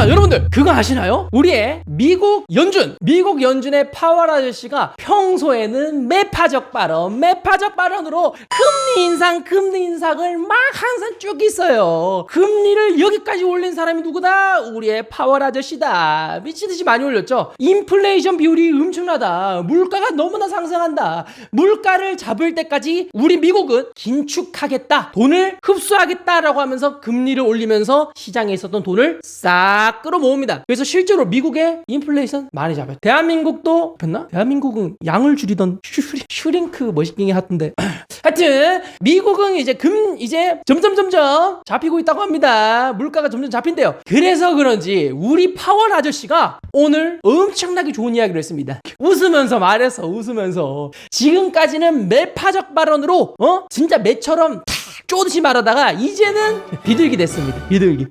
자, 여러분들 그거 아시나요? 우리의 미국 연준의 파월 아저씨가 평소에는 매파적 발언으로 금리 인상을 막 항상 쭉 있어요. 금리를 여기까지 올린 사람이 누구다? 우리의 파월 아저씨다. 미치듯이 많이 올렸죠. 인플레이션 비율이 엄청나다. 물가가 너무나 상승한다. 물가를 잡을 때까지 우리 미국은 긴축하겠다. 돈을 흡수하겠다라고 하면서 금리를 올리면서 시장에 있었던 돈을 싹 끌어모읍니다. 그래서 실제로 미국의 인플레이션 많이 잡아요. 대한민국도 됐나? 대한민국은 양을 줄이던 슈링크 멋있게 하던데. 하여튼 미국은 이제 점점 잡히고 있다고 합니다. 물가가 점점 잡힌대요. 그래서 그런지 우리 파월 아저씨가 오늘 엄청나게 좋은 이야기를 했습니다. 웃으면서 지금까지는 매파적 발언으로 진짜 매처럼 쪼듯이 말하다가 이제는 비둘기 됐습니다. 비둘기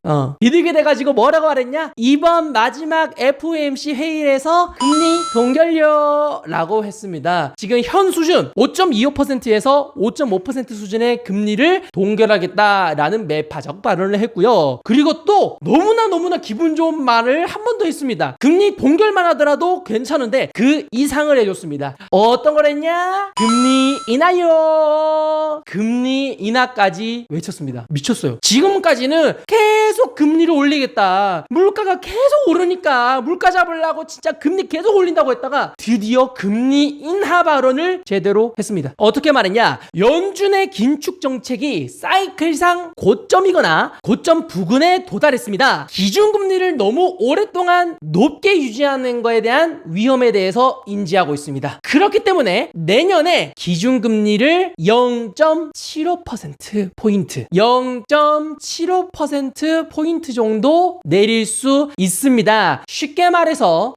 돼가지고 뭐라고 말했냐? 이번 마지막 FOMC 회의에서 금리 동결료라고 했습니다. 지금 현 수준 5.25%에서 5.5% 수준의 금리를 동결하겠다라는 매파적 발언을 했고요. 그리고 또 너무나 기분 좋은 말을 한 번 더 했습니다. 금리 동결만 하더라도 괜찮은데 그 이상을 해줬습니다. 어떤 걸 했냐? 금리 인하요. 금리 인하까지 외쳤습니다. 미쳤어요. 지금까지는 계속 금리를 올리겠다. 물가가 계속 오르니까 물가 잡으려고 진짜 금리 계속 올린다고 했다가 드디어 금리 인하 발언을 제대로 했습니다. 어떻게 말했냐? 연준의 긴축 정책이 사이클상 고점이거나 고점 부근에 도달했습니다. 기준금리를 너무 오랫동안 높게 유지하는 것에 대한 위험에 대해서 인지하고 있습니다. 그렇기 때문에 내년에 기준금리를 0.75% 정도 내릴 수 있습니다. 쉽게 말해서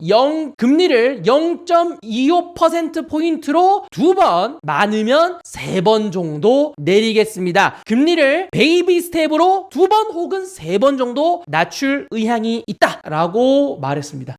금리를 0.25%포인트로 2번, 많으면 3번 정도 내리겠습니다. 금리를 베이비 스텝으로 2번 혹은 3번 정도 낮출 의향이 있다라고 말했습니다.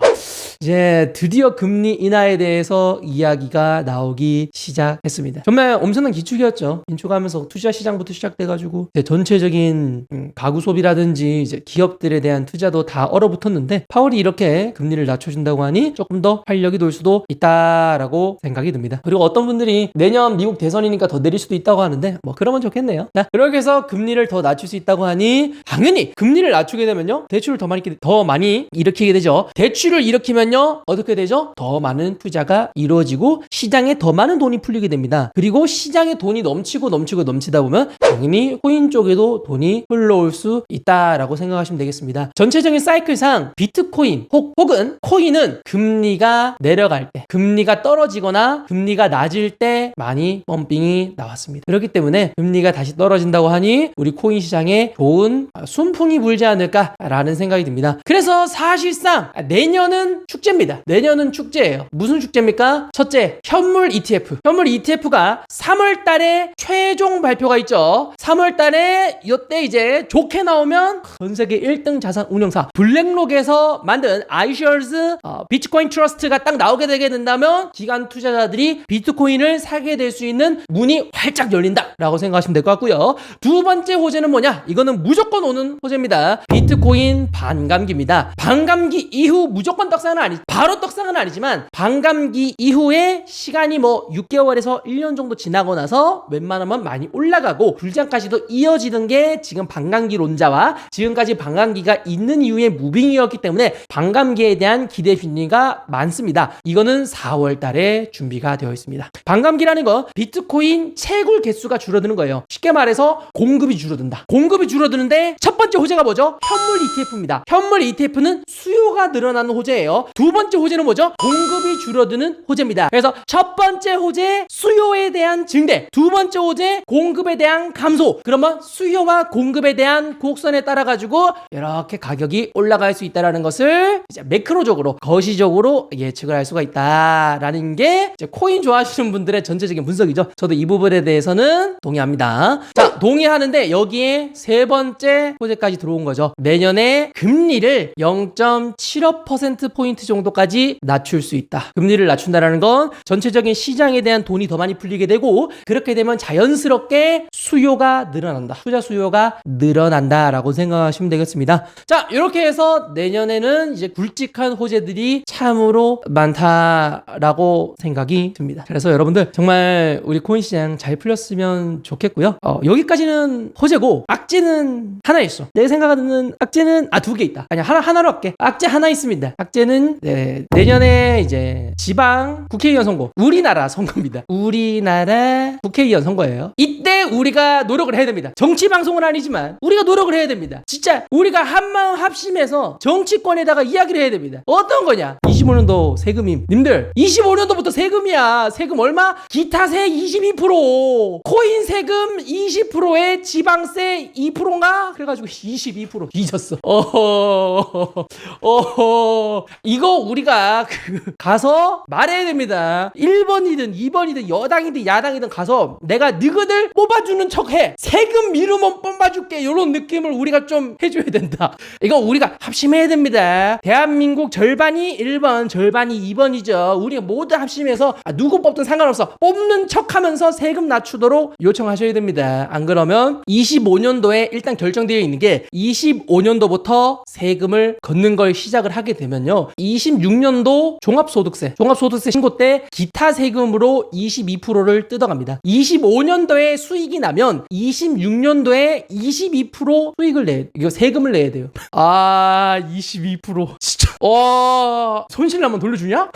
이제 드디어 금리 인하에 대해서 이야기가 나오기 시작했습니다. 정말 엄청난 기축이었죠. 긴축하면서 투자 시장부터 시작돼가지고 전체적인 가구 소비라든지 이제 기업들에 대한 투자도 다 얼어붙었는데 파월이 이렇게 금리를 낮춰준다고 하니 조금 더 활력이 돌 수도 있다라고 생각이 듭니다. 그리고 어떤 분들이 내년 미국 대선이니까 더 내릴 수도 있다고 하는데 뭐 그러면 좋겠네요. 자, 그렇게 해서 금리를 더 낮출 수 있다고 하니 당연히 금리를 낮추게 되면요 대출을 더 많이 일으키게 되죠. 대출을 일으키면요 어떻게 되죠? 더 많은 투자가 이루어지고 시장에 더 많은 돈이 풀리게 됩니다. 그리고 시장에 돈이 넘치다 보면 당연히 코인 쪽에도 돈이 흘러올 수 있다라고 생각하시면 되겠습니다. 전체적인 사이클상 비트코인 혹은 코인은 금리가 내려갈 때, 금리가 떨어지거나 금리가 낮을 때 많이 펌핑이 나왔습니다. 그렇기 때문에 금리가 다시 떨어진다고 하니 우리 코인 시장에 좋은 순풍이 불지 않을까라는 생각이 듭니다. 그래서 사실상 내년은 축제입니다. 내년은 축제예요. 무슨 축제입니까? 첫째, 현물 ETF. 현물 ETF가 3월 달에 최종 발표가 있죠. 3월 달에 이때 이제 좋게 나오면 전 세계 1등 자산 운용사 블랙록에서 만든 iShares 비트코인 트러스트가 딱 나오게 되게 된다면 기관 투자자들이 비트코인을 사게 될 수 있는 문이 활짝 열린다라고 생각하시면 될 것 같고요. 두 번째 호재는 뭐냐? 이거는 무조건 오는 호재입니다. 비트코인 반감기입니다. 반감기 이후 무조건 바로 떡상은 아니지만 반감기 이후에 시간이 뭐 6개월에서 1년 정도 지나고 나서 웬만하면 많이 올라가고 불장까지도 이어지는 게 지금 반감기론자와 지금까지 반감기가 있는 이후의 무빙이었기 때문에 반감기에 대한 기대 심리가 많습니다. 이거는 4월 달에 준비가 되어 있습니다. 반감기라는 거 비트코인 채굴 개수가 줄어드는 거예요. 쉽게 말해서 공급이 줄어든다. 공급이 줄어드는데 첫 번째 호재가 뭐죠? 현물 ETF입니다. 현물 ETF는 수요가 늘어나는 호재예요. 두 번째 호재는 뭐죠? 공급이 줄어드는 호재입니다. 그래서 첫 번째 호재 수요에 대한 증대, 두 번째 호재 공급에 대한 감소. 그러면 수요와 공급에 대한 곡선에 따라 가지고 이렇게 가격이 올라갈 수 있다라는 것을 이제 매크로적으로 거시적으로 예측을 할 수가 있다라는 게 이제 코인 좋아하시는 분들의 전체적인 분석이죠. 저도 이 부분에 대해서는 동의합니다. 자, 동의하는데 여기에 세 번째 호재까지 들어온 거죠. 내년에 금리를 0. 0.75%포인트 정도까지 낮출 수 있다. 금리를 낮춘다라는 건 전체적인 시장에 대한 돈이 더 많이 풀리게 되고, 그렇게 되면 자연스럽게 수요가 늘어난다. 투자 수요가 늘어난다라고 생각하시면 되겠습니다. 자, 이렇게 해서 내년에는 이제 굵직한 호재들이 참으로 많다라고 생각이 듭니다. 그래서 여러분들 정말 우리 코인 시장 잘 풀렸으면 좋겠고요. 여기까지는 호재고, 악재는 하나 있어. 내 생각하는 악재는 두 개 있다. 아니, 하나로 할게. 악재 하나 있습니다. 악재는 내년에 이제 지방 국회의원 선거, 우리나라 선거입니다. 우리나라 국회의원 선거예요. 이때 우리가 노력을 해야 됩니다. 정치 방송은 아니지만 우리가 노력을 해야 됩니다. 진짜 우리가 한마음 합심해서 정치권에다가 이야기를 해야 됩니다. 어떤 거냐? 25년도 세금임. 님들 25년도부터 세금이야. 세금 얼마? 기타세 22%, 코인 세금 20%에 지방세 2%인가? 그래가지고 22% 뒤졌어. 이거 우리가 가서 말해야 됩니다. 1번이든 2번이든 여당이든 야당이든 가서 내가 너희들 뽑아주는 척해. 세금 미루면 뽑아줄게. 이런 느낌을 우리가 좀 해줘야 된다. 이거 우리가 합심해야 됩니다. 대한민국 절반이 1번, 절반이 2번이죠. 우리가 모두 합심해서 누구 뽑든 상관없어. 뽑는 척하면서 세금 낮추도록 요청하셔야 됩니다. 안 그러면 25년도에 일단 결정되어 있는 게 25년도부터 세금을 걷는 걸 시작을 하게 되면요, 26년도 종합소득세 신고 때 기타 세금으로 22%를 뜯어갑니다. 25년도에 수익이 나면 26년도에 22% 수익을 이거 세금을 내야 돼요. 22% 진짜 손실 나면 돌려주냐?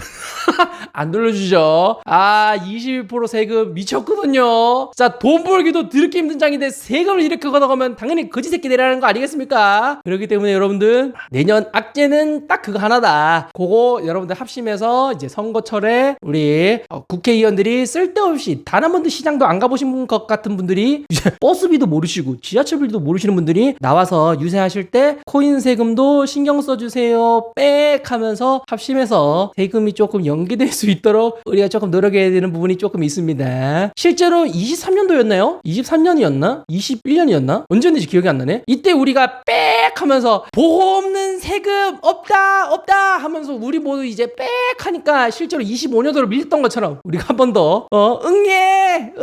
안 돌려주죠. 22% 세금 미쳤거든요. 자, 돈 벌기도 드럽게 힘든 장인데 세금을 이렇게 걷어가면 당연히 거지 새끼들이라는 거 아니겠습니까? 그렇기 때문에 여러분들 내년 악재는 딱 그거 하나다. 그거 여러분들 합심해서 이제 선거철에 우리 국회의원들이 쓸데없이 단 한 번도 시장도 안 가보신 것 같은 분들이 버스비도 모르시고 지하철비도 모르시는 분들이 나와서 유세하실 때 코인 세금도 신경 써주세요 빽 하면서 합심해서 세금이 조금 연기될 수 있도록 우리가 조금 노력해야 되는 부분이 조금 있습니다. 실제로 23년도였나요? 23년이었나? 21년이었나? 언제였는지 기억이 안 나네. 이때 우리가 빽 하면서 보호 없는 세금 없다 하면서 우리 모두 이제 빽 하니까 실제로 25년도로 밀던 것처럼 우리가 한 번 더 응애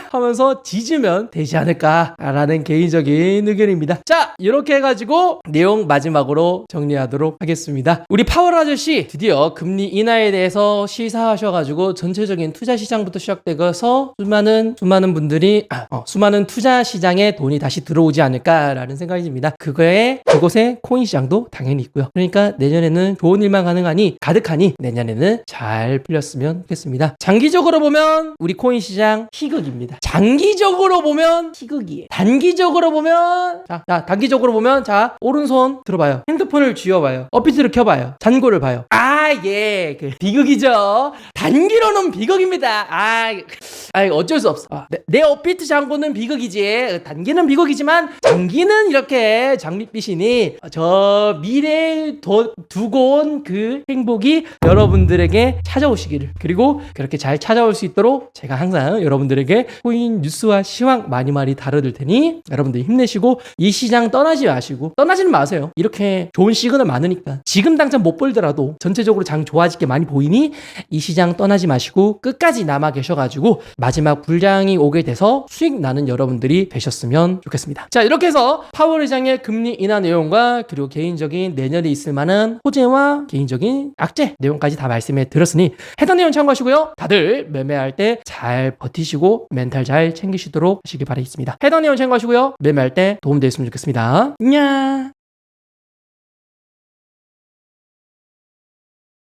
하면서 짖으면 되지 않을까라는 개인적인 의견입니다. 자, 이렇게 해가지고 내용 마지막으로 정리하도록 하겠습니다. 우리 파월 아저씨 드디어 금리 인하에 대해서 시사하셔가지고 전체적인 투자 시장부터 시작되어서 수많은 분들이 수많은 투자 시장에 돈이 다시 들어오지 않을까라는 생각이 듭니다. 그곳에 코인 시장도 당연히 있고요. 그러니까 내년에는 좋은 일만 가득하니 내년에는 잘 풀렸으면 좋겠습니다. 장기적으로 보면 우리 코인 시장 희극입니다. 장기적으로 보면 희극이에요. 단기적으로 보면 단기적으로 보면 오른손 들어봐요. 핸드폰을 쥐어봐요. 어피트를 켜봐요. 잔고를 봐요. 비극이죠. 단기로는 비극입니다. 어쩔 수 없어. 내 어피트 잔고는 비극이지. 단기는 비극이지만 장기는 이렇게 장밋빛이니 저 미래에 두고 온 그 행복이 여러분들에게 찾아오시기를, 그리고 그렇게 잘 찾아올 수 있도록 제가 항상 여러분들에게 코인 뉴스와 시황 많이 다뤄드릴 테니 여러분들 힘내시고 이 시장 떠나지는 마세요. 이렇게 좋은 시그널 많으니까 지금 당장 못 벌더라도 전체적으로 장 좋아지게 많이 보이니 이 시장 떠나지 마시고 끝까지 남아 계셔가지고 마지막 불장이 오게 돼서 수익 나는 여러분들이 되셨으면 좋겠습니다. 자, 이렇게 해서 파월 의장의 금리 인하 내용과 그리고 개인적인 내년에 있을 만한 호재와 개인적인 악재 내용까지 다 말씀해 드렸으니 해당 내용 참고하시고요. 다들 매매할 때 잘 버티시고 멘탈 잘 챙기시도록 하시기 바라겠습니다. 해당 내용 참고하시고요. 매매할 때 도움되셨으면 좋겠습니다. 안녕.